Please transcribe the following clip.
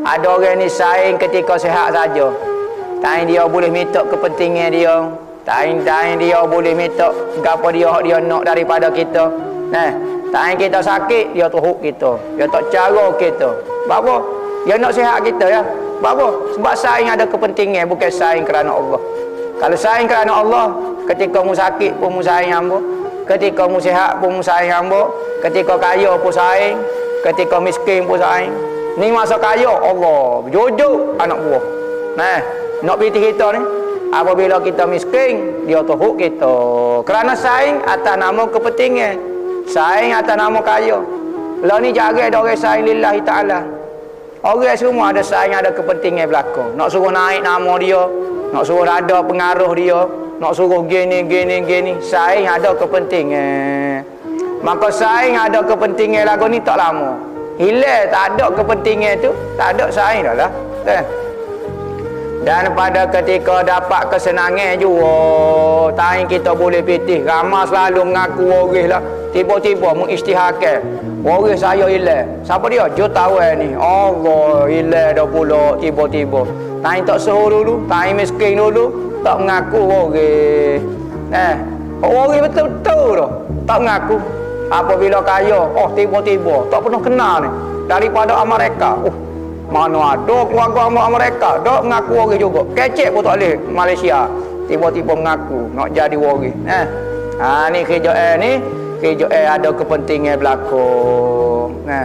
Ada orang ni saing ketika sihat saja. Tain dia boleh minta kepentingan dia. Tain dia boleh minta apa dia nak daripada kita. Tain kita sakit, dia teruk kita. Dia tak cara kita. Apa? Dia nak sihat kita ya. Apa? Sebab saing ada kepentingan, bukan saing kerana Allah. Kalau saing kerana Allah, ketika mu sakit pun mu saing hamba. Ketika mu sihat pun mu saing hamba. Ketika kaya pun saing. Ketika miskin pun saing. Ni masa kaya Allah jujur anak buah. Nak pilih kita ni, apabila kita miskin, dia teruk kita. Kerana saing atas nama kepentingan. Saing atas nama kaya. Lah ni jarang ada orang saing lillahi ta'ala. Orang semua ada saing, ada kepentingan belaka. Nak suruh naik nama dia, nak suruh ada pengaruh dia, nak suruh gini. Saing ada kepentingan. Maka saing ada kepentingan lagu ni tak lama. Hilang tak ada kepentingan tu, tak ada saing dah lah. Dan pada ketika dapat kesenangan juga, tain kita boleh pitih. Ramai selalu mengaku waris lah. Tiba-tiba mengisytiharkan. Waris saya hilang. Siapa dia? Jutawan ni. Allah hilang dah pula tiba-tiba. Tain tak suruh dulu, tain miskin dulu, tak mengaku waris. Waris betul-betul tu, tak mengaku. Apabila kaya, tiba-tiba tak pernah kenal ni daripada Amerika. Mana ada keluarga Amerika dak mengaku waris juga. Kecek pun tak boleh Malaysia. Tiba-tiba mengaku nak jadi waris. Ni kerja ni kerja ada kepentingan berlaku.